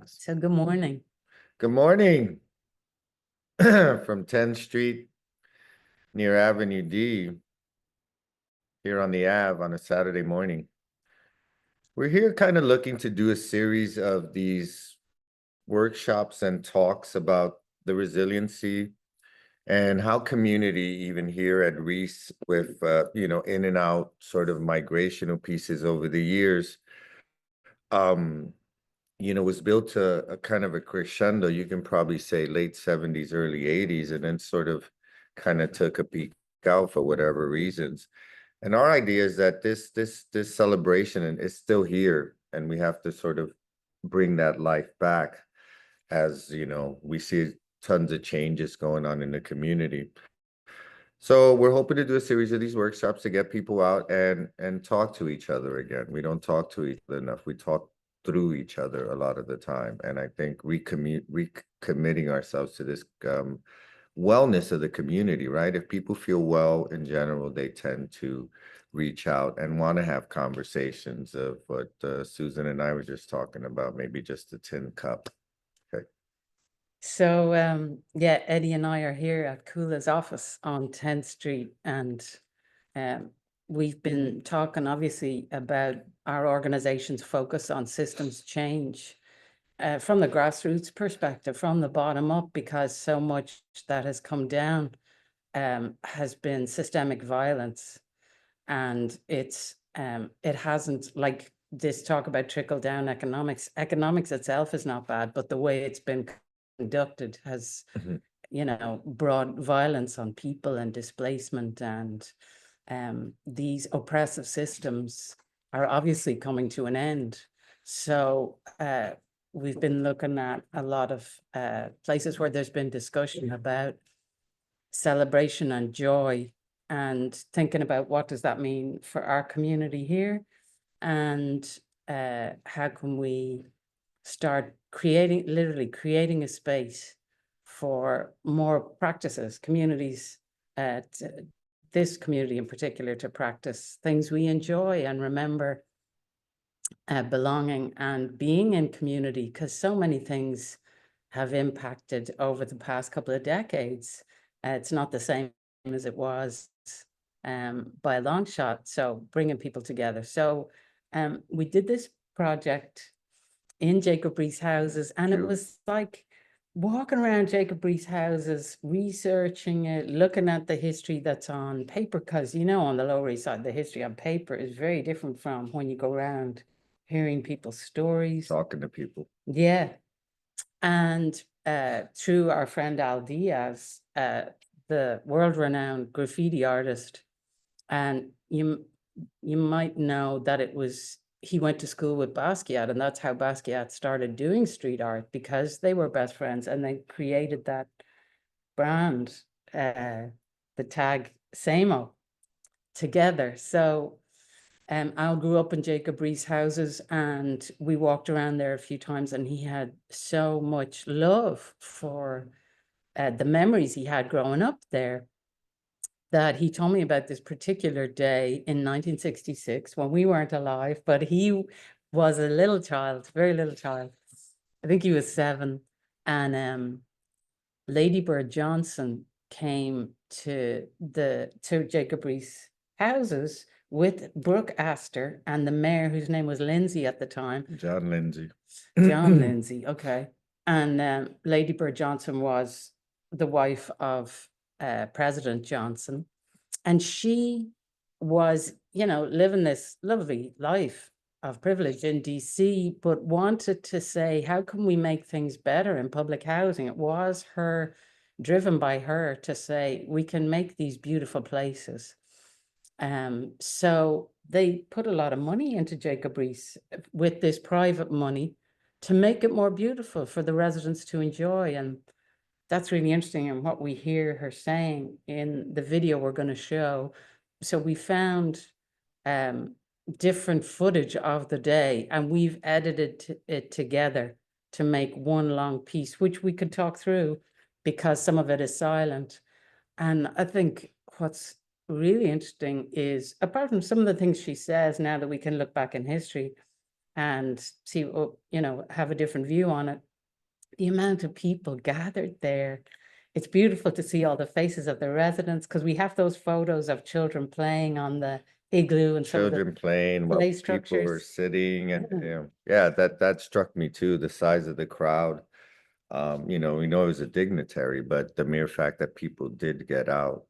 So good morning. Good morning from 10th Street near Avenue D here on the Ave on a Saturday morning. We're here kind of looking to do a series of these workshops and talks about the resiliency and how community, even here at Riis, with in and out sort of migrational pieces over the years, um, was built to a kind of a crescendo. You can probably say late 70s, early 80s, and then sort of kind of took a peak out for whatever reasons. And our idea is that this celebration is still here, and we have to sort of bring that life back as, we see tons of changes going on in the community. So we're hoping to do a series of these workshops to get people out and talk to each other again. We don't talk to each other enough. We talk through each other a lot of the time. And I think recommitting ourselves to this wellness of the community, right? If people feel well in general, they tend to reach out and want to have conversations of what Susan and I were just talking about, maybe just a tin cup. Okay. So yeah, Eddie and I are here at Kula's office on 10th Street, and we've been talking obviously about our organization's focus on systems change from the grassroots perspective, from the bottom up, because so much that has come down has been systemic violence, and it hasn't, like this talk about trickle down economics. Economics itself is not bad, but the way it's been conducted has brought violence on people and displacement, and these oppressive systems are obviously coming to an end. So we've been looking at a lot of places where there's been discussion about celebration and joy, and thinking about what does that mean for our community here, and how can we start literally creating a space for more practices, communities, this community in particular, to practice things we enjoy and remember belonging and being in community, because so many things have impacted over the past couple of decades. It's not the same as it was by a long shot. So bringing people together. So we did this project in Jacob Riis Houses, and it was like walking around Jacob Riis Houses, researching it, looking at the history that's on paper, because on the Lower East Side, the history on paper is very different from when you go around hearing people's stories, Talking to people. Yeah. And through our friend Al Diaz, the world-renowned graffiti artist, and you might know that he went to school with Basquiat, and that's how Basquiat started doing street art, because they were best friends, and they created that brand, the tag Samo, together. So Al grew up in Jacob Riis Houses, and we walked around there a few times, and he had so much love for the memories he had growing up there, that he told me about this particular day in 1966 when we weren't alive, but he was a little child, very little child. I think he was 7. And Lady Bird Johnson came to Jacob Riis Houses with Brooke Astor and the mayor, whose name was Lindsay at the time. John Lindsay. John Lindsay, okay. And Lady Bird Johnson was the wife of President Johnson. And she was, living this lovely life of privilege in DC, but wanted to say, how can we make things better in public housing? It was driven by her to say, we can make these beautiful places. So they put a lot of money into Jacob Riis with this private money to make it more beautiful for the residents to enjoy. And that's really interesting, and what we hear her saying in the video we're going to show. So we found different footage of the day, and we've edited it together to make one long piece, which we could talk through because some of it is silent. And I think what's really interesting is, apart from some of the things she says now that we can look back in history, and see, have a different view on it. The amount of people gathered there, it's beautiful to see all the faces of the residents, because we have those photos of children playing on the igloo and some of the Children playing while play people were structures. sitting, and Yeah. yeah, that struck me too, the size of the crowd. We know it was a dignitary, but the mere fact that people did get out,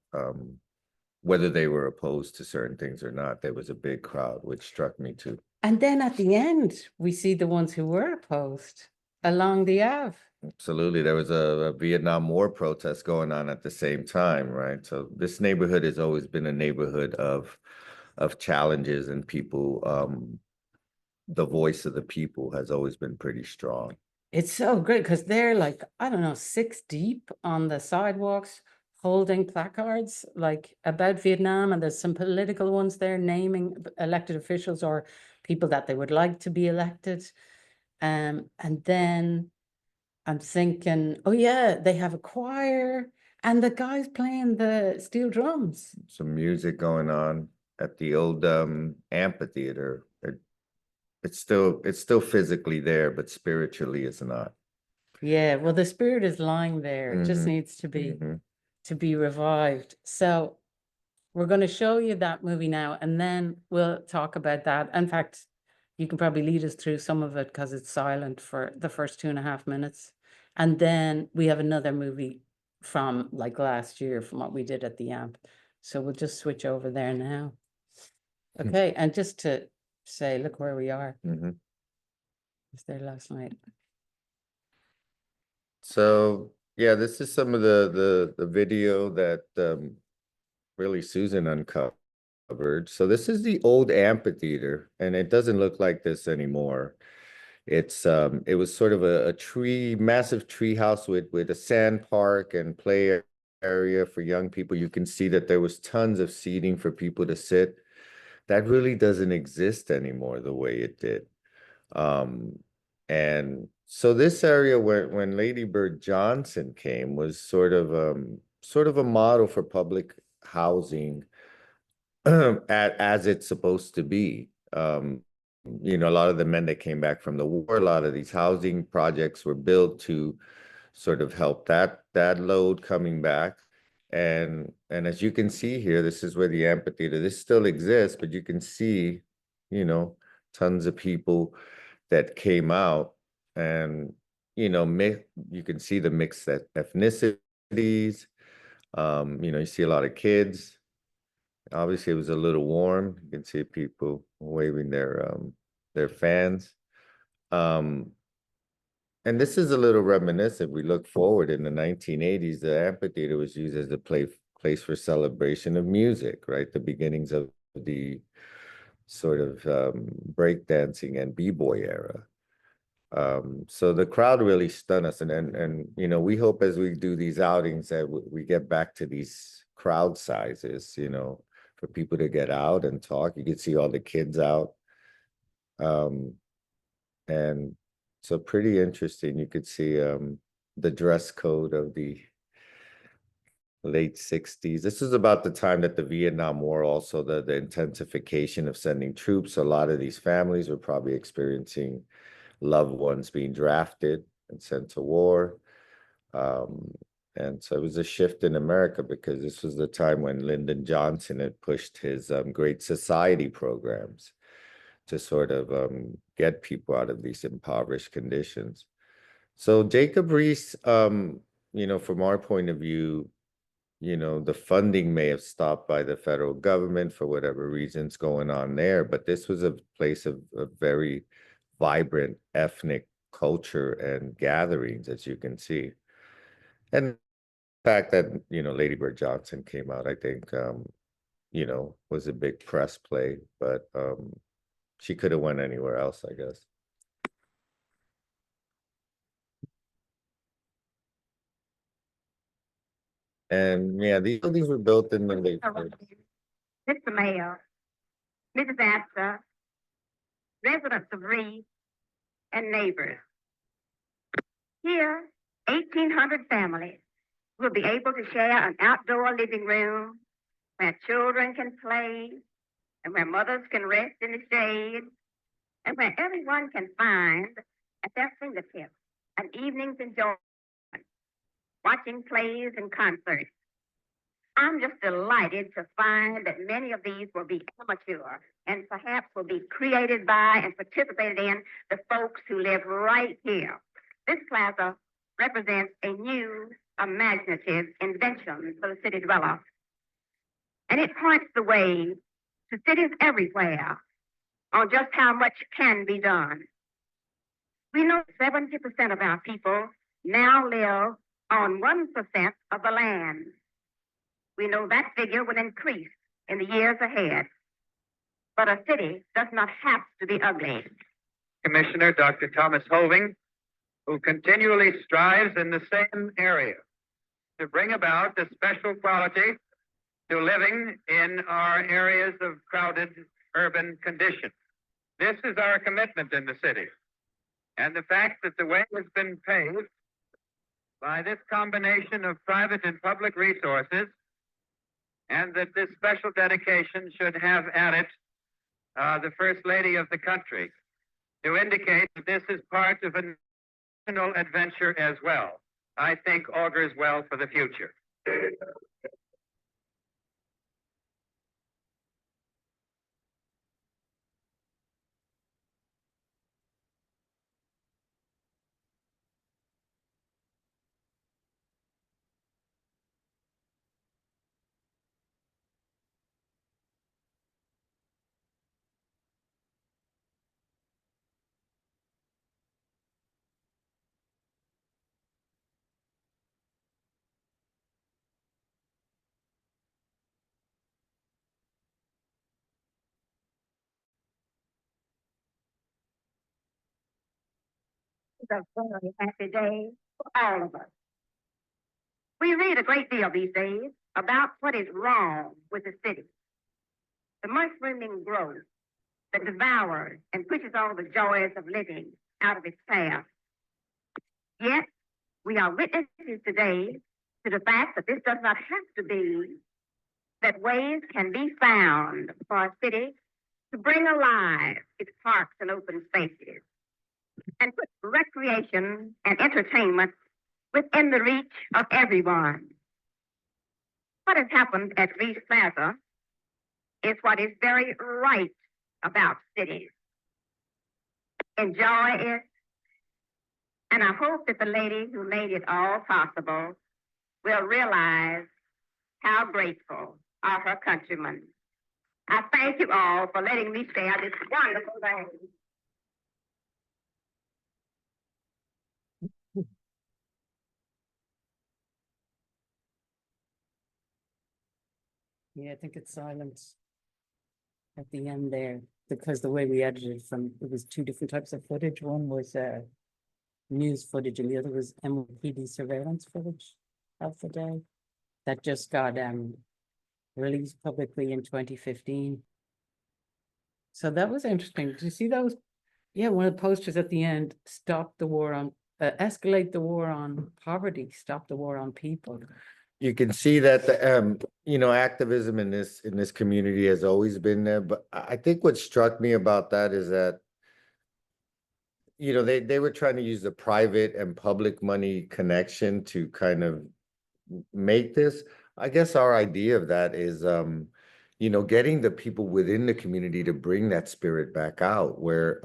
whether they were opposed to certain things or not, there was a big crowd, which struck me too. And then at the end, we see the ones who were opposed along the Ave. Absolutely. There was a Vietnam War protest going on at the same time, right? So this neighborhood has always been a neighborhood of challenges, and people, the voice of the people has always been pretty strong. It's so great because they're like, I don't know, 6 deep on the sidewalks, holding placards like about Vietnam, and there's some political ones there naming elected officials or people that they would like to be elected. And then I'm thinking, oh yeah, they have a choir and the guys playing the steel drums. Some music going on at the old amphitheater. It's still physically there, but spiritually it's not. Yeah, well, the spirit is lying there. It just Mhm, needs to mhm. be revived. So we're going to show you that movie now, and then we'll talk about that. In fact, you can probably lead us through some of it because it's silent for the first 2.5 minutes. And then we have another movie from like last year from what we did at the AMP. So we'll just switch over there now. Okay, and just to say, look where we are. Mhm. I was there last night. So yeah, this is some of the video that really Susan uncovered. So this is the old amphitheater, and it doesn't look like this anymore. It was sort of a massive tree house with a sand park and play area for young people. You can see that there was tons of seating for people to sit. That really doesn't exist anymore the way it did. And so this area when Lady Bird Johnson came was sort of a model for public housing as it's supposed to be. A lot of the men that came back from the war, a lot of these housing projects were built to sort of help that load coming back. And as you can see here, this is where the amphitheater, this still exists, but you can see, tons of people that came out, and you can see the mixed ethnicities. You see a lot of kids. Obviously, it was a little warm. You can see people waving their fans. And this is a little reminiscent. We look forward in the 1980s, the amphitheater was used as a place for celebration of music, right? The beginnings of the sort of breakdancing and b-boy era. So the crowd really stunned us, and we hope as we do these outings that we get back to these crowd sizes, for people to get out and talk. You can see all the kids out, and so pretty interesting. You could see the dress code of the late 60s. This is about the time that the Vietnam War, also the intensification of sending troops. A lot of these families were probably experiencing loved ones being drafted and sent to war. And so it was a shift in America, because this was the time when Lyndon Johnson had pushed his Great Society programs to sort of get people out of these impoverished conditions. So Jacob Riis, from our point of view, the funding may have stopped by the federal government for whatever reasons going on there, but this was a place of very vibrant ethnic culture and gatherings, as you can see. And the fact that, Lady Bird Johnson came out, I think, was a big press play, but she could have went anywhere else, I guess. And yeah, these buildings were built in the late. Mr. Mayor, Mrs. Astor, residents of Reed, and neighbors. Here, 1,800 families will be able to share an outdoor living room where children can play and where mothers can rest in the shade and where everyone can find at their fingertips an evening's enjoyment, watching plays and concerts. I'm just delighted to find that many of these will be amateur and perhaps will be created by and participated in the folks who live right here. This plaza represents a new, imaginative invention for the city dweller. And it points the way to cities everywhere on just how much can be done. We know 70% of our people now live on 1% of the land. We know that figure will increase in the years ahead. But a city does not have to be ugly. Commissioner Dr. Thomas Hoving, who continually strives in the same area to bring about the special quality to living in our areas of crowded urban condition. This is our commitment in the city. And the fact that the way has been paved by this combination of private and public resources, and that this special dedication should have at it the First Lady of the country, to indicate that this is part of a national adventure as well, I think augurs well for the future. It's a very happy day for all of us. We read a great deal these days about what is wrong with the city. The mushrooming growth that devours and pushes all the joys of living out of its path. Yet, we are witnesses today to the fact that this does not have to be, that ways can be found for a city to bring alive its parks and open spaces and put recreation and entertainment within the reach of everyone. What has happened at Riis Plaza is what is very right about cities. Enjoy it, and I hope that the lady who made it all possible will realize how grateful are her countrymen. I thank you all for letting me share this wonderful day. Yeah, I think it's silence at the end there, because the way we edited from, it was two different types of footage. One was news footage and the other was NYPD surveillance footage of the day that just got released publicly in 2015. So that was interesting. Did you see those? Yeah, one of the posters at the end, stop the war on, escalate the war on poverty, stop the war on people. You can see that the activism in this community has always been there. But I think what struck me about that is that they were trying to use the private and public money connection to kind of make this. I guess our idea of that is getting the people within the community to bring that spirit back out, where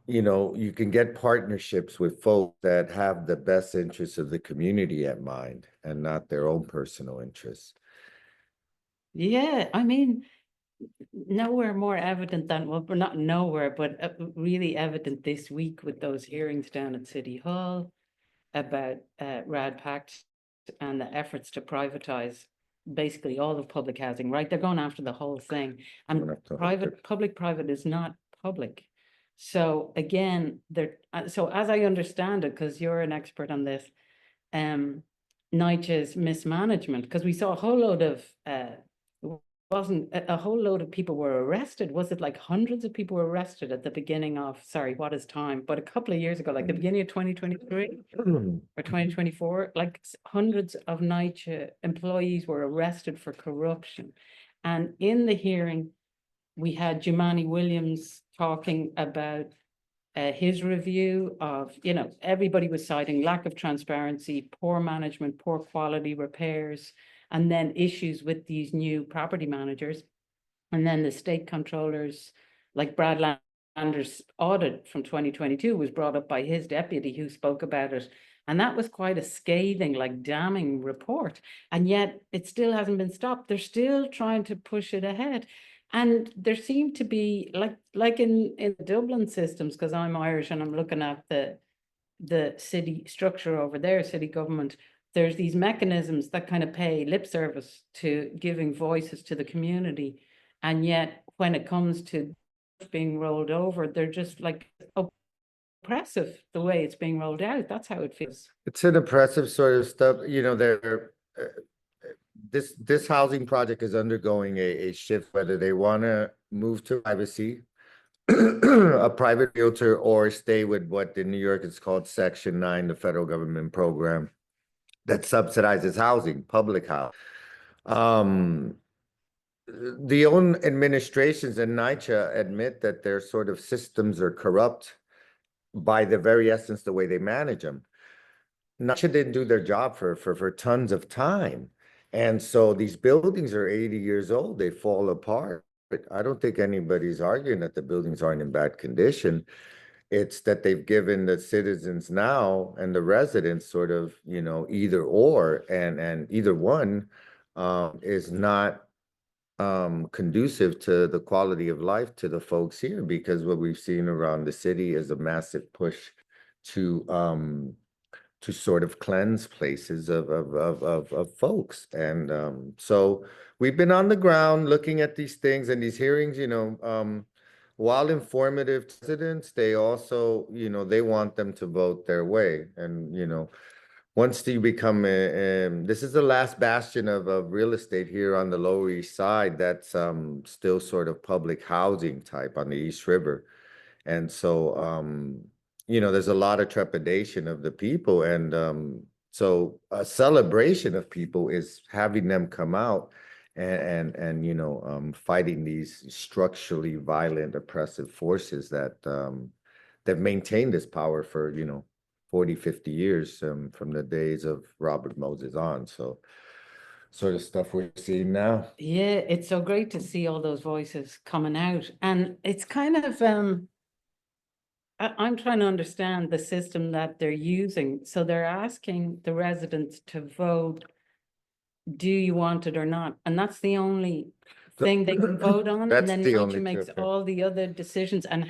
you can get partnerships with folks that have the best interests of the community at mind and not their own personal interests. Yeah, I mean, nowhere more evident than, well, not nowhere, but really evident this week with those hearings down at City Hall about Rad Pact and the efforts to privatize basically all of public housing, right? They're going after the whole thing. And public-private is not public. So again, so as I understand it, because you're an expert on this, NYCHA's mismanagement, because we saw a whole load of wasn't a whole load of people were arrested. Was it like hundreds of people were arrested at the beginning of, sorry, what is time? But a couple of years ago, like the beginning of 2023 or 2024, like hundreds of NYCHA employees were arrested for corruption. And in the hearing, we had Jumani Williams talking about his review of, you know, everybody was citing lack of transparency, poor management, poor quality repairs, and then issues with these new property managers. And then the state controllers, like Brad Lander's audit from 2022 was brought up by his deputy who spoke about it. And that was quite a scathing, like damning report. And yet it still hasn't been stopped. They're still trying to push it ahead. And there seemed to be like in Dublin systems, because I'm Irish and I'm looking at the city structure over there, city government, there's these mechanisms that kind of pay lip service to giving voices to the community. And yet when it comes to being rolled over, they're just like oppressive the way it's being rolled out. That's how it feels. It's an oppressive sort of stuff, you know, this housing project is undergoing a shift, whether they want to move to privacy, a private realtor, or stay with what in New York is called Section 9, the federal government program that subsidizes housing, public housing. The own administrations in NYCHA admit that their sort of systems are corrupt by the very essence, the way they manage them. NYCHA didn't do their job for tons of time. And so these buildings are 80 years old, they fall apart. But I don't think anybody's arguing that the buildings aren't in bad condition. It's that they've given the citizens now and the residents sort of, you know, either or, and either one is not conducive to the quality of life to the folks here, because what we've seen around the city is a massive push to sort of cleanse places of folks. And so we've been on the ground looking at these things and these hearings, you know, while informative to residents, they also, you know, they want them to vote their way. And, you know, once you become this is the last bastion of real estate here on the Lower East Side that's still sort of public housing type on the East River. And so you know, there's a lot of trepidation of the people, and so a celebration of people is having them come out and you know, fighting these structurally violent oppressive forces that that maintain this power for, you know, 40, 50 years from the days of Robert Moses on. So sort of stuff we're seeing now. Yeah, it's so great to see all those voices coming out. And it's kind of I'm trying to understand the system that they're using. So they're asking the residents to vote, do you want it or not? And that's the only thing they can vote on. That's And then the NYCHA only makes trip. all the other decisions and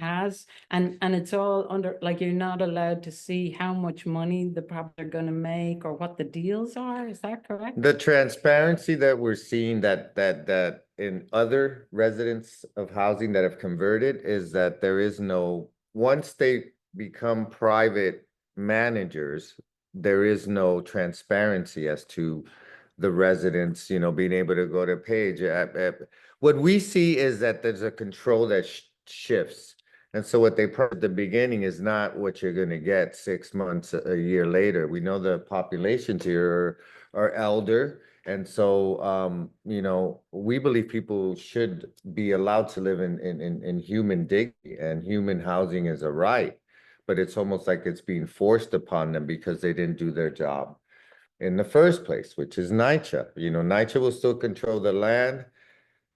it's all under, like, you're not allowed to see how much money the property are going to make or what the deals are. Is that correct? The transparency that we're seeing that in other residents of housing that have converted is that there is no, once they become private managers, there is no transparency as to the residents, you know, being able to go to page. What we see is that there's a control that shifts. And so what they put at the beginning is not what you're going to get 6 months, a year later. We know the populations here are elder. And so, you know, we believe people should be allowed to live in human dignity, and human housing is a right. But it's almost like it's being forced upon them because they didn't do their job in the first place, which is NYCHA. You know, NYCHA will still control the land.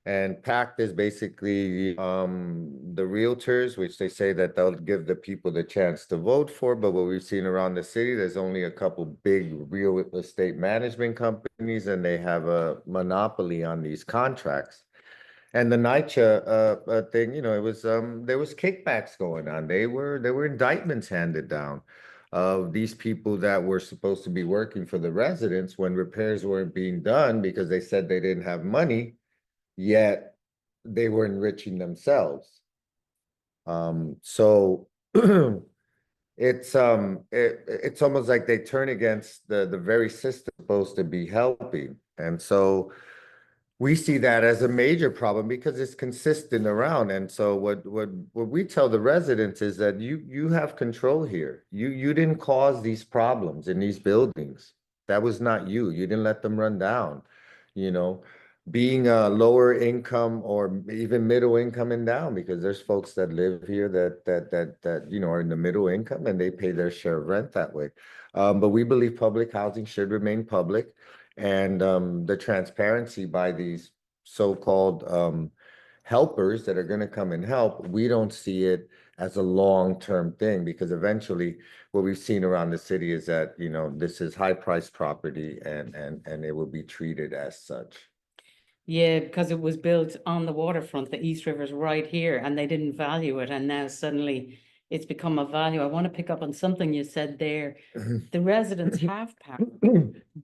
And PACT is basically the realtors, which they say that they'll give the people the chance to vote for. But what we've seen around the city, there's only a couple big real estate management companies, and they have a monopoly on these contracts. And the NYCHA thing, you know, it was there was kickbacks going on. There were indictments handed down of these people that were supposed to be working for the residents when repairs weren't being done because they said they didn't have money, yet they were enriching themselves. So it's almost like they turn against the very system supposed to be helping. And so we see that as a major problem because it's consistent around. And so what we tell the residents is that you have control here. You didn't cause these problems in these buildings. That was not you. You didn't let them run down, you know. being a lower income or even middle income and down, because there's folks that live here that you know are in the middle income and they pay their share of rent that way. But we believe public housing should remain public, and the transparency by these so-called helpers that are going to come and help, we don't see it as a long-term thing, because eventually what we've seen around the city is that, you know, this is high-priced property and it will be treated as such. Yeah, because it was built on the waterfront, the East River's right here, and they didn't value it, and now suddenly it's become a value. I want to pick up on something you said there. The residents have power,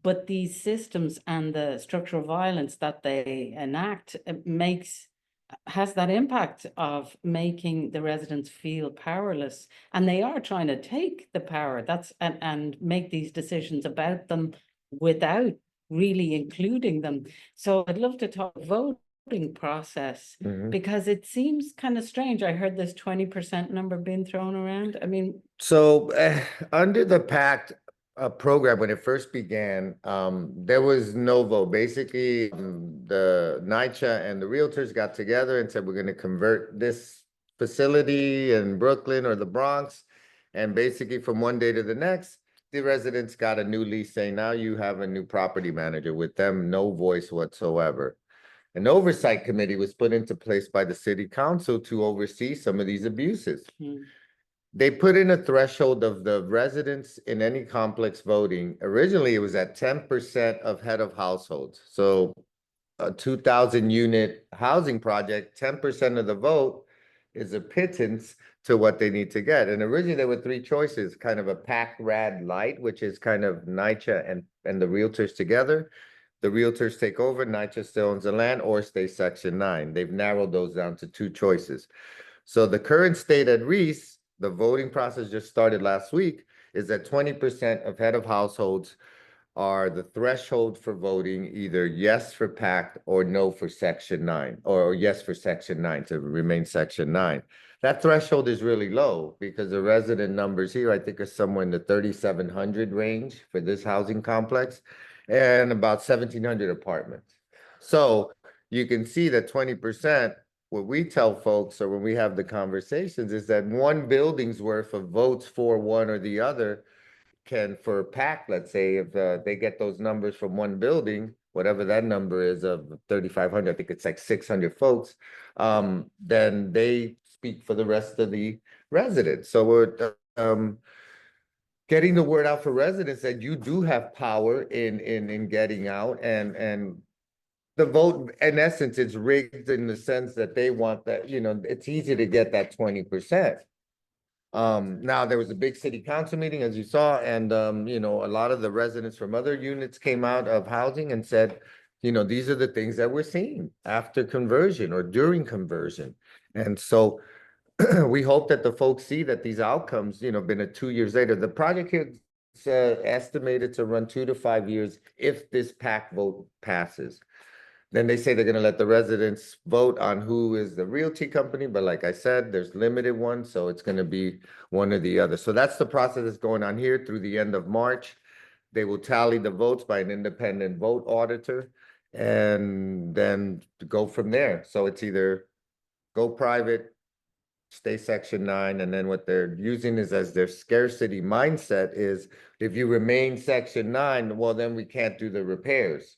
but these systems and the structural violence that they enact has that impact of making the residents feel powerless, and they are trying to take the power and make these decisions about them without really including them. So I'd love to talk voting process, because it seems kind of strange. I heard this 20% number being thrown around. I mean, so under the PACT program, when it first began, there was no vote. Basically, the NYCHA and the realtors got together and said, we're going to convert this facility in Brooklyn or the Bronx. And basically from one day to the next, the residents got a new lease saying, now you have a new property manager. With them, no voice whatsoever. An oversight committee was put into place by the city council to oversee some of these abuses. They put in a threshold of the residents in any complex voting. Originally, it was at 10% of head of households. So a 2,000 unit housing project, 10% of the vote is a pittance to what they need to get. And originally there were three choices, kind of a PAC RAD light, which is kind of NYCHA and the realtors together. The realtors take over, NYCHA still owns the land, or stay Section 9. They've narrowed those down to two choices. So the current state at Riis, the voting process just started last week, is that 20% of head of households are the threshold for voting, either yes for PACT or no for Section 9, or yes for Section 9 to remain Section 9. That threshold is really low because the resident numbers here, I think, are somewhere in the 3,700 range for this housing complex and about 1,700 apartments. So you can see that 20%, what we tell folks, or when we have the conversations, is that one building's worth of votes for one or the other can, for PAC, let's say, if they get those numbers from one building, whatever that number is of 3,500, I think it's like 600 folks, then they speak for the rest of the residents. So we're getting the word out for residents that you do have power in getting out, and the vote, in essence, is rigged in the sense that they want that, you know, it's easy to get that 20%. Now there was a big city council meeting, as you saw, and you know, a lot of the residents from other units came out of housing and said, you know, these are the things that we're seeing after conversion or during conversion. And so we hope that the folks see that these outcomes, you know, been 2 years later. The project here is estimated to run 2 to 5 years if this PAC vote passes. Then they say they're going to let the residents vote on who is the realty company. But like I said, there's limited ones, so it's going to be one or the other. So that's the process that's going on here through the end of March. They will tally the votes by an independent vote auditor and then go from there. So it's either go private, stay Section 9, and then what they're using is as their scarcity mindset is, if you remain Section 9, well, then we can't do the repairs.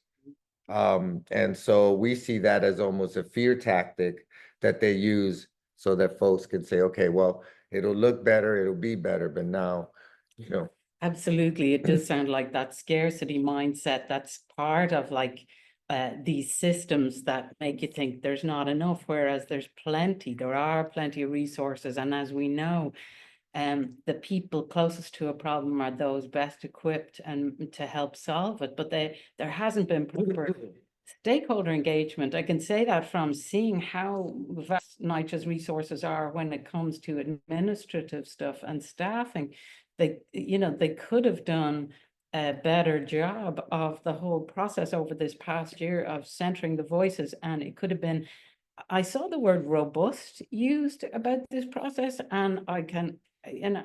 And so we see that as almost a fear tactic that they use so that folks can say, okay, well, it'll look better, it'll be better, but now, you know. Absolutely. It does sound like that scarcity mindset. That's part of like these systems that make you think there's not enough, whereas there are plenty of resources. And as we know, the people closest to a problem are those best equipped and to help solve it. But there hasn't been proper stakeholder engagement. I can say that from seeing how vast NYCHA's resources are when it comes to administrative stuff and staffing. They could have done a better job of the whole process over this past year of centering the voices, and it could have been. I saw the word robust used about this process, and I can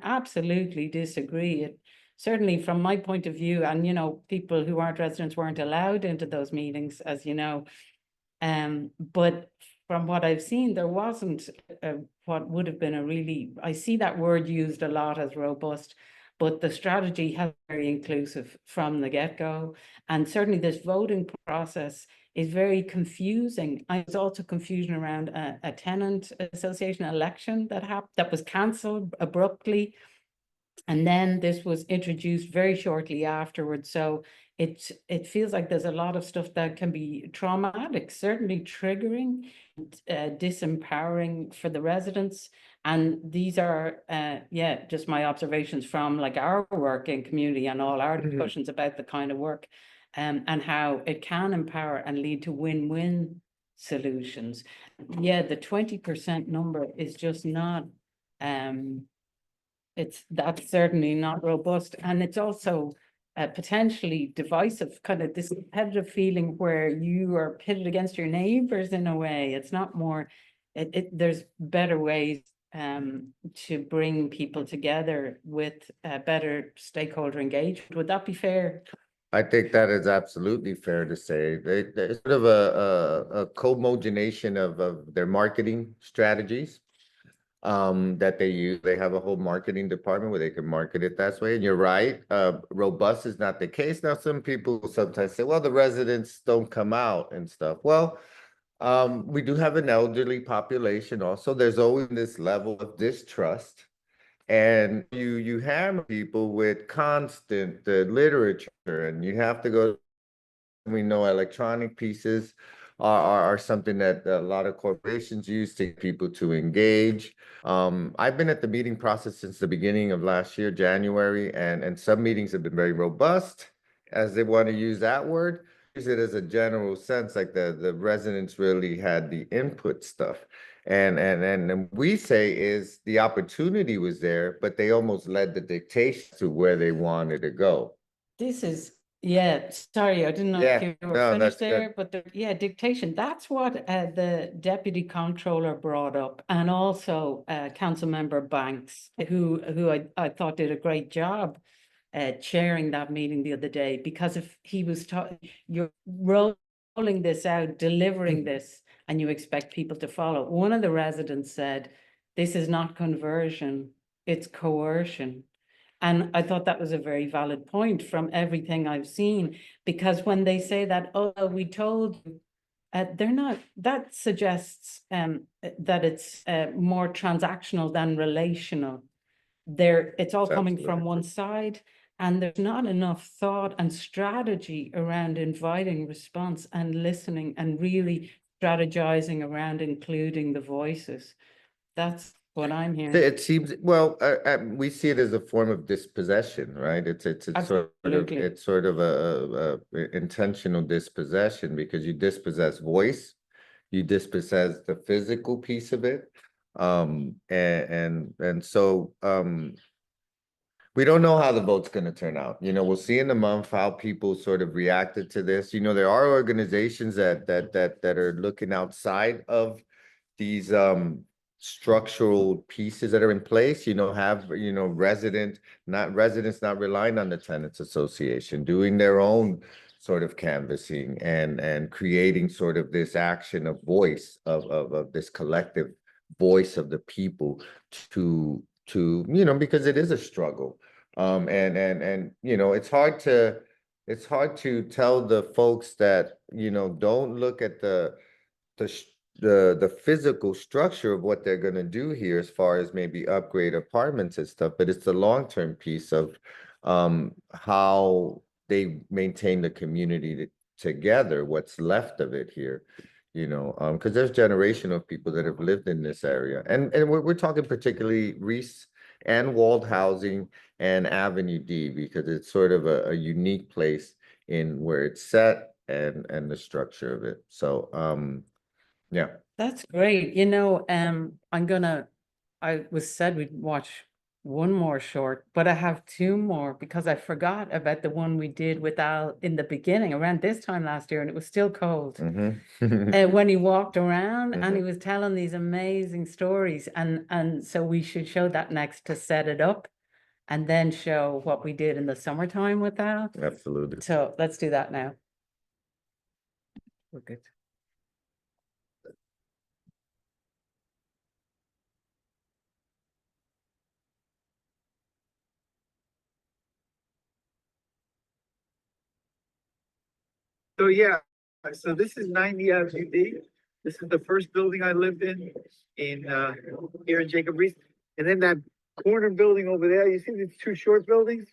absolutely disagree. It certainly, from my point of view, and people who aren't residents weren't allowed into those meetings, as you know, But from what I've seen, there wasn't what would have been a really, I see that word used a lot as robust, but the strategy has been very inclusive from the get-go. And certainly this voting process is very confusing. There's also confusion around a tenant association election that was cancelled abruptly. And then this was introduced very shortly afterwards. So it feels like there's a lot of stuff that can be traumatic, certainly triggering, disempowering for the residents. And these are, just my observations from like our work in community and all our discussions about the kind of work and how it can empower and lead to win-win solutions. Yeah, the 20% number is just not, that's certainly not robust. And it's also potentially divisive, kind of this competitive feeling where you are pitted against your neighbors in a way. It's not more, there's better ways to bring people together with better stakeholder engagement. Would that be fair? I think that is absolutely fair to say. There's sort of a co-mogenation of their marketing strategies that they use. They have a whole marketing department where they can market it that way. And you're right, robust is not the case. Now, some people sometimes say, well, the residents don't come out and stuff. Well, we do have an elderly population also. There's always this level of distrust. And you hammer people with constant literature, and you have to go. We know electronic pieces are something that a lot of corporations use to get people to engage. I've been at the meeting process since the beginning of last year, January, and some meetings have been very robust, as they want to use that word. Use it as a general sense, like the residents really had the input stuff. And we say is the opportunity was there, but they almost led the dictation to where they wanted to go. This is, sorry, I didn't know if you were finished there, but dictation. That's what the deputy comptroller brought up, and also council member Banks, who I thought did a great job chairing that meeting the other day, because if he was you're rolling this out, delivering this, and you expect people to follow. One of the residents said, this is not conversion, it's coercion. And I thought that was a very valid point from everything I've seen, because when they say that, oh, we told you, they're not, that suggests that it's more transactional than relational. It's all coming from one side, and there's not enough thought and strategy around inviting response and listening and really strategizing around including the voices. That's what I'm hearing. It seems, well, we see it as a form of dispossession, right? It's sort of a intentional dispossession, because you dispossess voice, you dispossess the physical piece of it, and so we don't know how the vote's going to turn out. You know, we'll see in a month how people sort of reacted to this. You know, there are organizations that are looking outside of these structural pieces that are in place. You know, have, you know, residents not relying on the tenants association, doing their own sort of canvassing and creating sort of this action of voice of this collective voice of the people to you know, because it is a struggle. And you know, it's hard to tell the folks that, you know, don't look at the physical structure of what they're going to do here as far as maybe upgrade apartments and stuff, but it's the long-term piece of how they maintain the community together, what's left of it here, you know, because there's generation of people that have lived in this area, and we're talking particularly Riis and walled housing and Avenue D, because it's sort of a unique place in where it's set and the structure of it. So yeah, that's great. You know, I was said we'd watch one more short, but I have two more, because I forgot about the one we did with Al in the beginning around this time last year, and it was still cold. When he walked around and he was telling these amazing stories, and so we should show that next to set it up, and then show what we did in the summertime with Al. Absolutely. So let's do that now. We're good. So yeah, so this is 90 Avenue D. This is the first building I lived in here in Jacob Riis. And then that corner building over there, you see these two short buildings?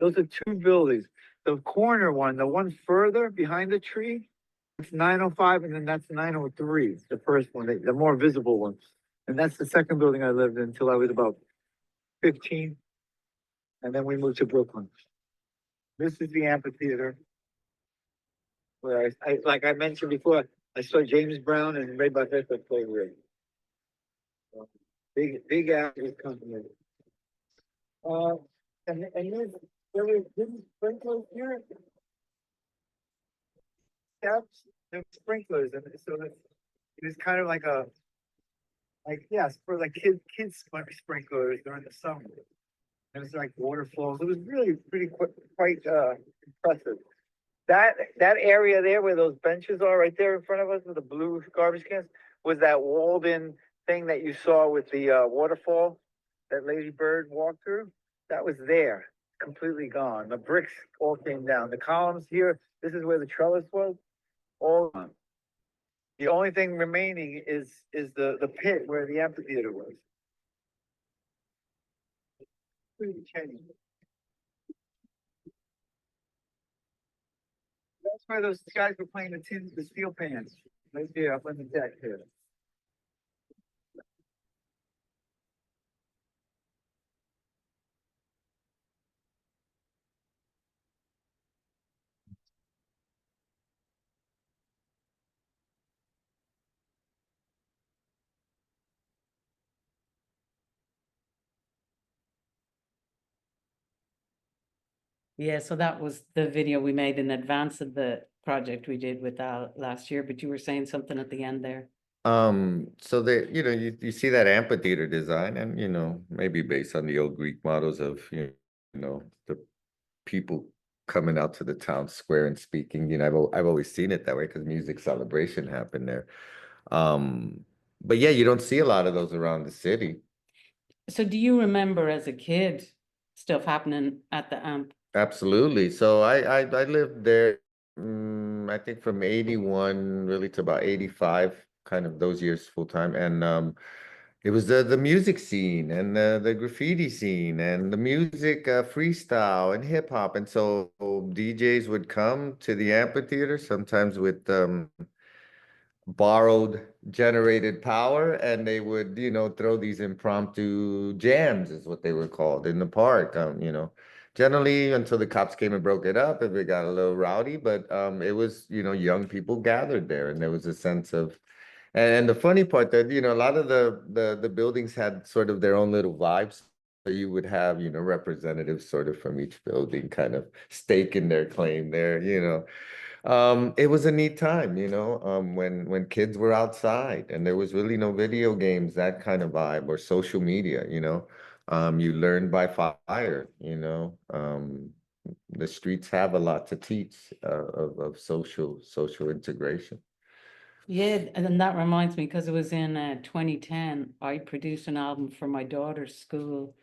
Those are two buildings. The corner one, the one further behind the tree, it's 905, and then that's 903, the first one, the more visible one. And that's the second building I lived in until I was about 15. And then we moved to Brooklyn. This is the amphitheater. Where I like I mentioned before, I saw James Brown and Ray Barreto play with. Big actors company. And there was sprinklers here. Steps, there were sprinklers, and so it was kind of like yes, for like kids sprinklers during the summer. It was like waterfalls. It was really quite impressive. That area there where those benches are right there in front of us with the blue garbage cans was that walled in thing that you saw with the waterfall that Lady Bird walked through. That was there, completely gone. The bricks all came down. The columns here, this is where the trellis was, all gone. The only thing remaining is the pit where the amphitheater was. Pretty changed. That's where those guys were playing the steel pans, right there up on the deck here. Yeah, so that was the video we made in advance of the project we did with Al last year, but you were saying something at the end there. So that, you see that amphitheater design and, maybe based on the old Greek models of, the people coming out to the town square and speaking, I've always seen it that way because music celebration happened there. But yeah, you don't see a lot of those around the city. So do you remember as a kid stuff happening at the amp? Absolutely. So I lived there, I think from 81 really to about 85, kind of those years full time. And it was the music scene and the graffiti scene and the music freestyle and hip hop. And so DJs would come to the amphitheater, sometimes with borrowed generated power, and they would throw these impromptu jams is what they were called in the park, generally until the cops came and broke it up if it got a little rowdy, but it was young people gathered there, and there was a sense of, and the funny part that a lot of the buildings had sort of their own little vibes. So you would have representatives sort of from each building kind of staking their claim there. It was a neat time, when kids were outside and there was really no video games, that kind of vibe, or social media, you learned by fire, the streets have a lot to teach of social integration. Yeah, and then that reminds me, because it was in 2010, I produced an album for my daughter's school,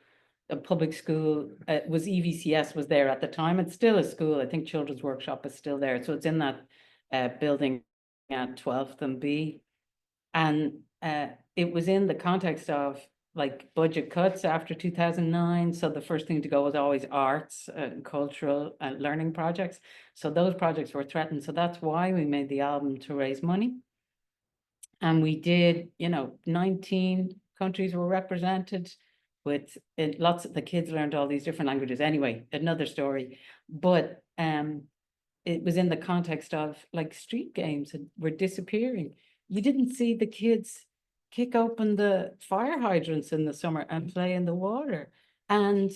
a public school. It was EVCS was there at the time. It's still a school. I think Children's Workshop is still there. So it's in that building at 12th and B. And it was in the context of like budget cuts after 2009. So the first thing to go was always arts and cultural and learning projects. So those projects were threatened. So that's why we made the album, to raise money. And we did, 19 countries were represented with lots of the kids learned all these different languages. Anyway, another story. But it was in the context of like street games were disappearing. You didn't see the kids kick open the fire hydrants in the summer and play in the water. And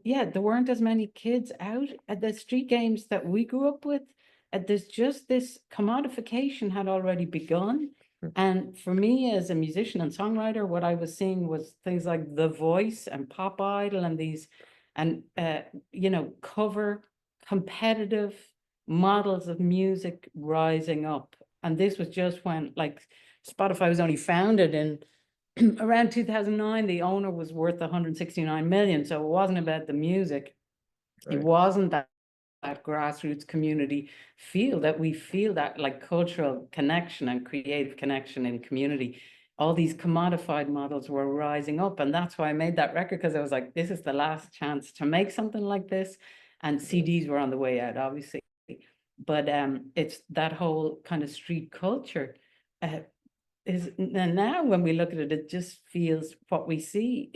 yeah, there weren't as many kids out at the street games that we grew up with. There's just this commodification had already begun. And for me as a musician and songwriter, what I was seeing was things like The Voice and Pop Idol and these, and cover competitive models of music rising up. And this was just when like Spotify was only founded in around 2009. The owner was worth 169 million. So it wasn't about the music. Right. It wasn't that that grassroots community feel, that we feel that like cultural connection and creative connection in community. All these commodified models were rising up, and that's why I made that record, because I was like, this is the last chance to make something like this. And CDs were on the way out, obviously, but it's that whole kind of street culture is, and now when we look at it, it just feels what we see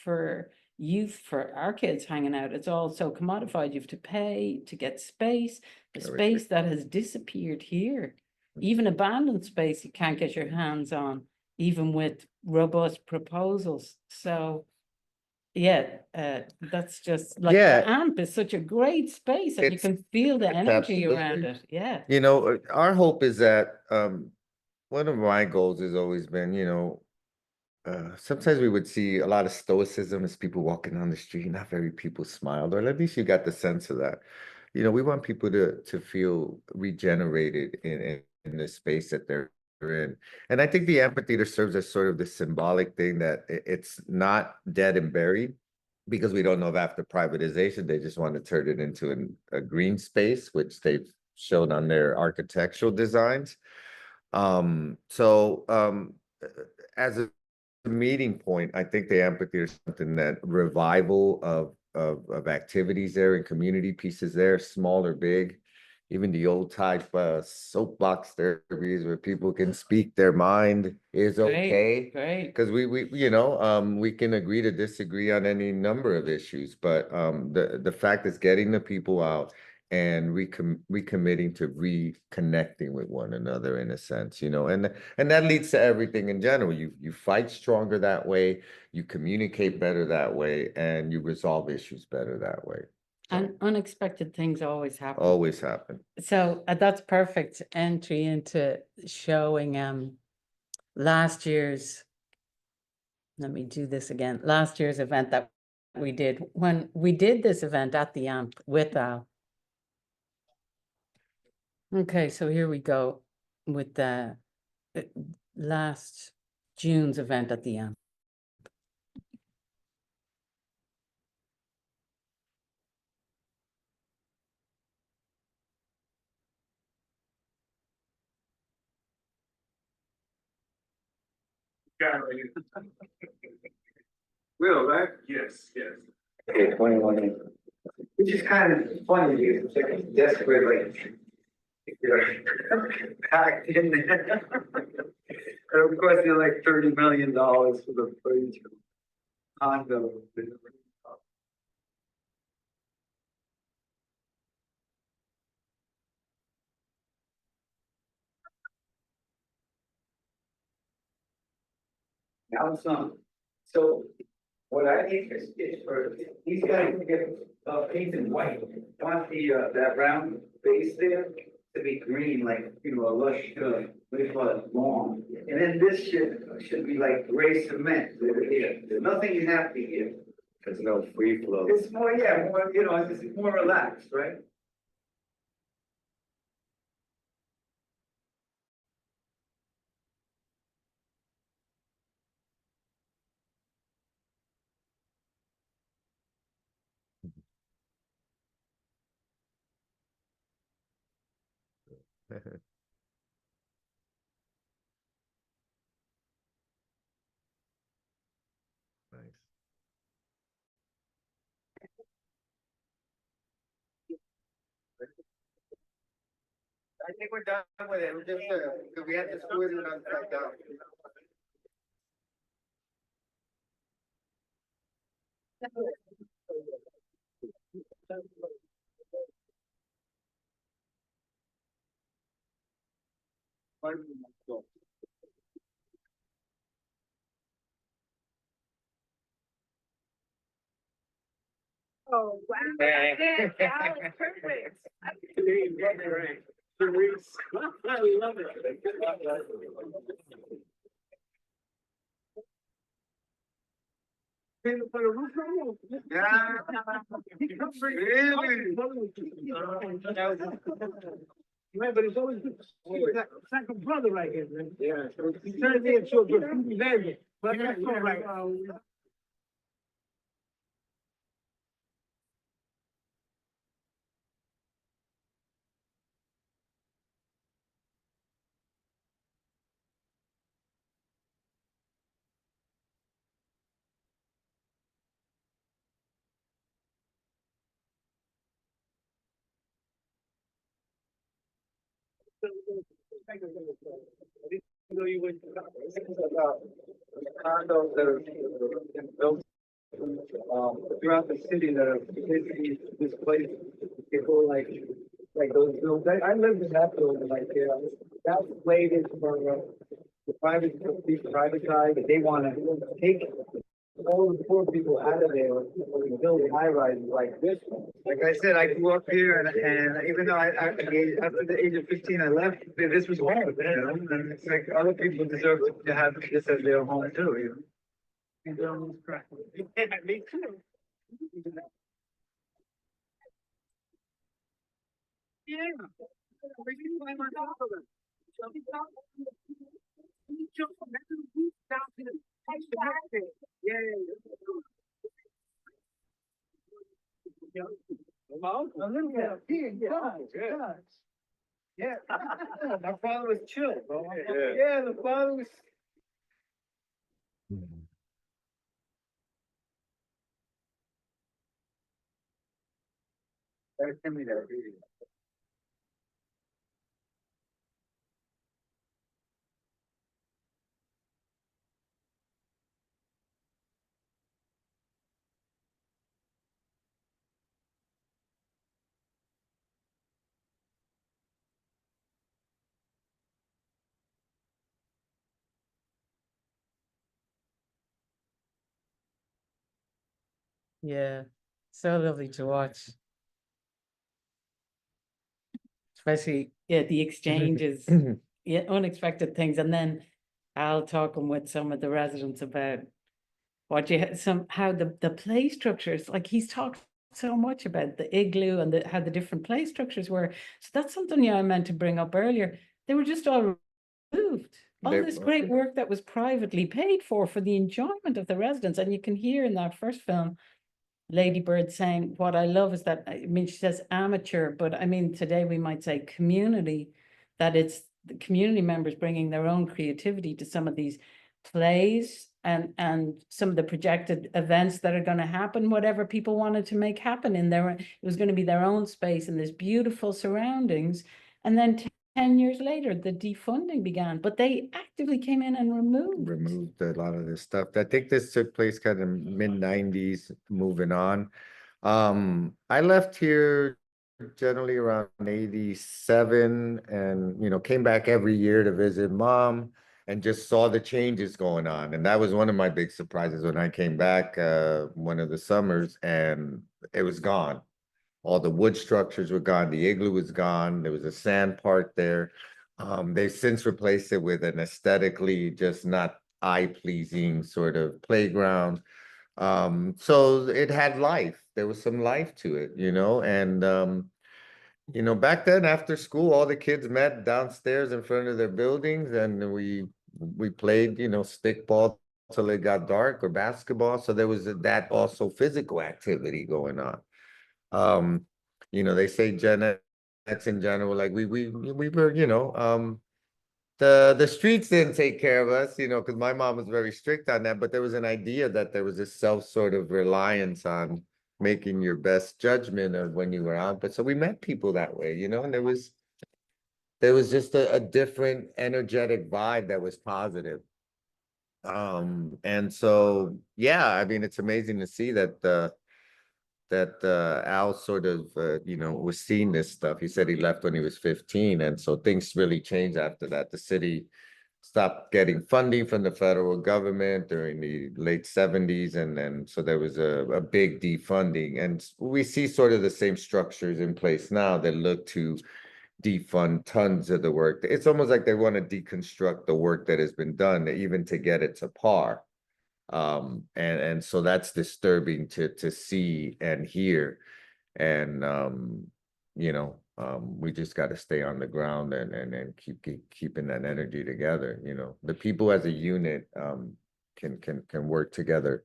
for youth, for our kids hanging out. It's all so commodified. You have to pay to get space, the Everything. space that has disappeared here. Even abandoned space you can't get your hands on, even with robust proposals. So yeah, that's just like Yeah. the AMP is such a great space, and you It's- can feel the it's energy around absolutely- it. Yeah. You know, our hope is that, one of my goals has always been, you know, sometimes we would see a lot of stoicism as people walking down the street, not very people smiled, or at least you got the sense of that. You know, we want people to feel regenerated in the space that they're in. And I think the amphitheater serves as sort of the symbolic thing that it's not dead and buried, because we don't know if after privatization, they just want to turn it into a green space, which they've shown on their architectural designs. As a meeting point, I think the amphitheater is something that revival of activities there and community pieces there, small or big. Even the old type soapbox therapies where people can speak their mind is okay. Great. Because we you know, we can agree to disagree on any number of issues, but the fact is getting the people out and recommitting to reconnecting with one another in a sense, you know, and that leads to everything in general. You fight stronger that way, you communicate better that way, and you resolve issues better that way. So, And unexpected things always happen. always happen. So that's perfect entry into showing last year's, let me do this again, last year's event that we did. When we did this event at the AMP with Al. Okay, so here we go with the last June's event at the AMP. Will, right? Yes, yes. Okay, 21. Which is kind of funny because it's like desperate, like you're packed in there. And of course, they're like $30 million for the condo. Now it's on. So what I think is for these guys to get painted white, want the that round base there to be green, like, you know, a lush, what do you call it, lawn. And then this should be like gray cement over here. There's nothing happy here. There's no free flow. It's more, yeah, more, you know, it's more relaxed, right? Nice. I think we're done with it. We're just, we had to squeeze it upside down. Oh, wow. Yeah. Yeah, it's perfect. I love it. Yeah. Really? Right, but it's always good. It's like a brother right here, man. Yeah. He turned me into a graffiti bandit. But that's all right. know you went to Condos that are built throughout the city that are basically displaced. People like those buildings. I lived in that building like that was slated for the private be privatized. They want to take all the poor people out of there and build high rises like this one. Like I said, I grew up here, and even though after the age of 15 I left, this was home, you know. And it's like other people deserve to have this as their home too, you know. Yeah, me too. Yeah. We can climb on top of it. Jump from that roof down to the next thing. Yeah. A little bit of yeah. My father was chill, bro. Yeah, the father was. Send me that video. Yeah, so lovely to watch. Especially, yeah, the exchanges, yeah, unexpected things. And then Al talking with some of the residents about what you had, how the play structures, like he's talked so much about the igloo and how the different play structures were. So that's something, I meant to bring up earlier. They were just all removed. All this great work that was privately paid for the enjoyment of the residents. And you can hear in that first film, Lady Bird saying, what I love is that, I mean, she says amateur, but I mean, today we might say community, that it's the community members bringing their own creativity to some of these plays and some of the projected events that are going to happen, whatever people wanted to make happen in there. It was going to be their own space in this beautiful surroundings. And then 10 years later, the defunding began, but they actively came in and removed a lot of this stuff. I think this took place kind of mid-90s, moving on. I left here generally around 87 and, came back every year to visit mom and just saw the changes going on. And that was one of my big surprises when I came back one of the summers, and it was gone. All the wood structures were gone. The igloo was gone. There was a sand park there. They've since replaced it with an aesthetically just not eye-pleasing sort of playground. So it had life. There was some life to it, and back then after school, all the kids met downstairs in front of their buildings, and we played, stickball till it got dark, or basketball. So there was that also physical activity going on. They say Gen X in general, like we were, the streets didn't take care of us, because my mom was very strict on that, but there was an idea that there was this sort of reliance on making your best judgment of when you were out. But so we met people that way, and there was just a different energetic vibe that was positive. And so, yeah, I mean, it's amazing to see that Al sort of, was seeing this stuff. He said he left when he was 15. And so things really changed after that. The city stopped getting funding from the federal government during the late 70s. And then so there was a big defunding. And we see sort of the same structures in place now that look to defund tons of the work. It's almost like they want to deconstruct the work that has been done, even to get it to par. And so that's disturbing to see and hear. And we just got to stay on the ground and keep keeping that energy together. The people as a unit can work together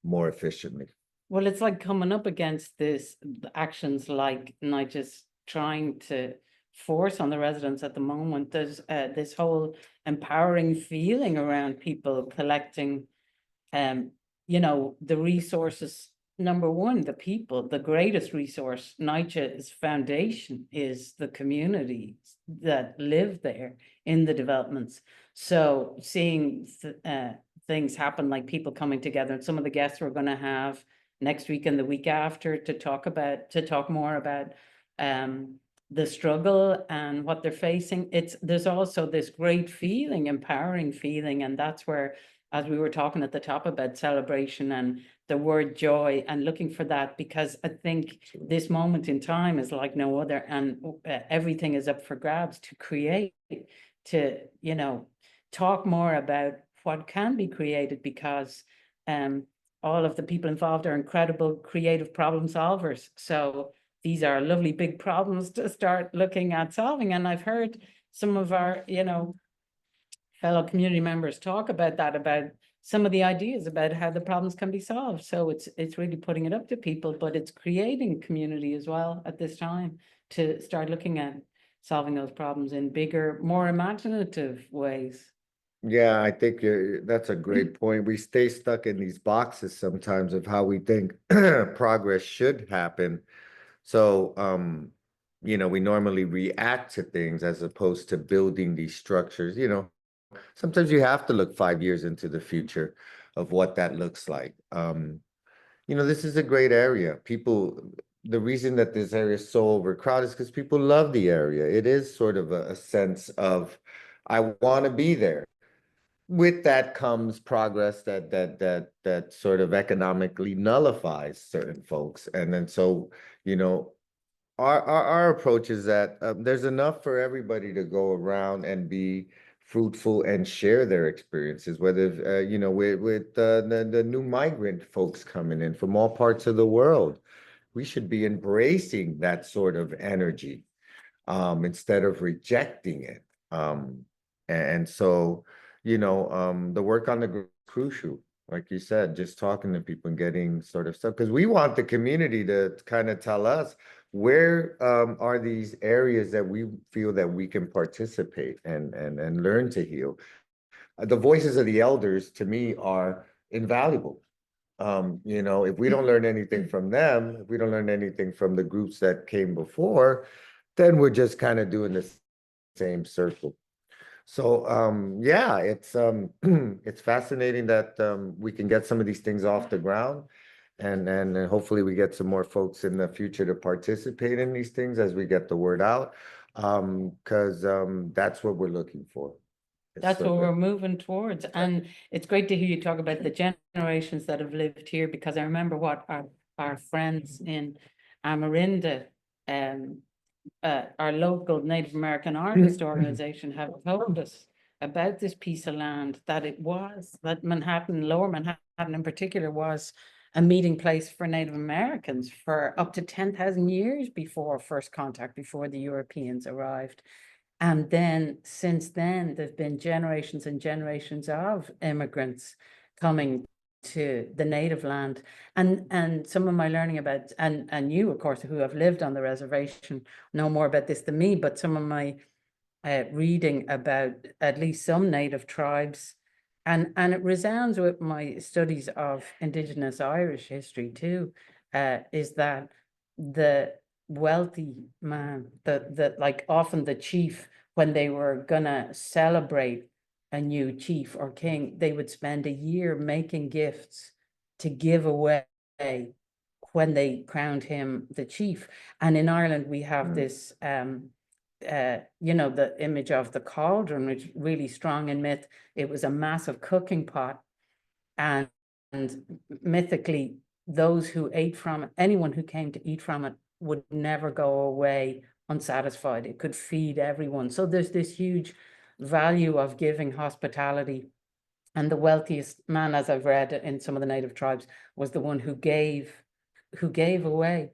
more efficiently. Well, it's like coming up against this actions like NYCHA's trying to force on the residents at the moment. There's this whole empowering feeling around people collecting, the resources number one, the people, the greatest resource. NYCHA's foundation is the communities that live there in the developments. So seeing things happen, like people coming together, and some of the guests we're going to have next week and the week after to talk more about the struggle and what they're facing. There's also this great feeling, empowering feeling, and that's where, as we were talking at the top about celebration and the word joy, and looking for that, because I think this moment in time is like no other, and everything is up for grabs to create, to, you know, talk more about what can be created, because all of the people involved are incredible creative problem solvers. So these are lovely big problems to start looking at solving. And I've heard some of our, you know, fellow community members talk about that, about some of the ideas about how the problems can be solved. So it's really putting it up to people, but it's creating community as well at this time to start looking at solving those problems in bigger, more imaginative ways. Yeah, I think that's a great point. We stay stuck in these boxes sometimes of how we think progress should happen. So, you know, we normally react to things as opposed to building these structures. You know, sometimes you have to look 5 years into the future of what that looks like. You know, this is a great area. The reason that this area is so overcrowded is because people love the area. It is sort of a sense of, I want to be there. With that comes progress that sort of economically nullifies certain folks. And then so, you know, our approach is that there's enough for everybody to go around and be fruitful and share their experiences, whether you know, with the new migrant folks coming in from all parts of the world. We should be embracing that sort of energy instead of rejecting it. And so, you know, the work on the crucial, like you said, just talking to people and getting sort of stuff, because we want the community to kind of tell us where are these areas that we feel that we can participate and learn to heal. The voices of the elders, to me, are invaluable. You know, if we don't learn anything from them, if we don't learn anything from the groups that came before, then we're just kind of doing the same circle. So yeah, it's it's fascinating that we can get some of these things off the ground, and hopefully we get some more folks in the future to participate in these things as we get the word out, because that's what we're looking for. That's what we're moving towards. And it's great to hear you talk about the generations that have lived here, because I remember what our friends in Amarinda, our local Native American artist organization, have told us about this piece of land, that Manhattan, Lower Manhattan in particular, was a meeting place for Native Americans for up to 10,000 years before first contact, before the Europeans arrived. And then since then, there've been generations and generations of immigrants coming to the native land. And some of my learning about, and you, of course, who have lived on the reservation, know more about this than me, but some of my reading about at least some native tribes, and it resounds with my studies of Indigenous Irish history too, is that the wealthy man, like often the chief, when they were gonna celebrate a new chief or king, they would spend a year making gifts to give away when they crowned him the chief. And in Ireland, we have this, you know, the image of the cauldron, which is really strong in myth. It was a massive cooking pot, and mythically, those who ate from it, anyone who came to eat from it, would never go away unsatisfied. It could feed everyone. So there's this huge value of giving hospitality. And the wealthiest man, as I've read in some of the native tribes, was the one who gave away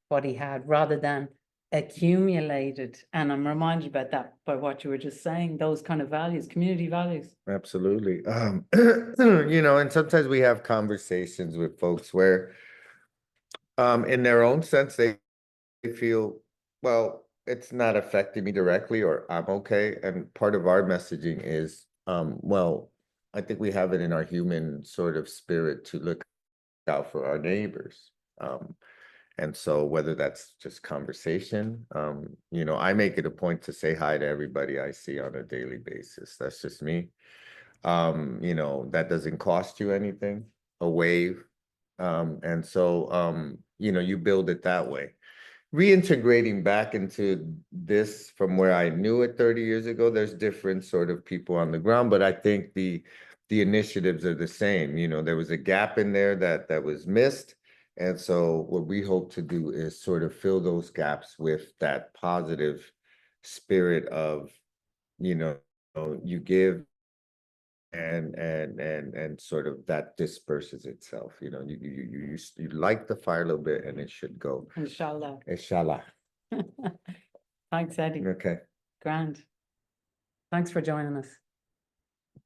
what he had rather than accumulated. And I'm reminded about that by what you were just saying, those kind of values, community values. Absolutely. You know, and sometimes we have conversations with folks where in their own sense they feel, well, it's not affecting me directly, or I'm okay. And part of our messaging is, well, I think we have it in our human sort of spirit to look out for our neighbors. And so whether that's just conversation, you know, I make it a point to say hi to everybody I see on a daily basis. That's just me. You know, that doesn't cost you anything, a wave. And so, you know, you build it that way. Reintegrating back into this from where I knew it 30 years ago, there's different sort of people on the ground, but I think the initiatives are the same. You know, there was a gap in there that was missed. And so what we hope to do is sort of fill those gaps with that positive spirit of, you know, you give and sort of that disperses itself. You know, you light the fire a little bit and it should go. Inshallah. Inshallah. Thanks, Eddie. Okay. Grand. Thanks for joining us.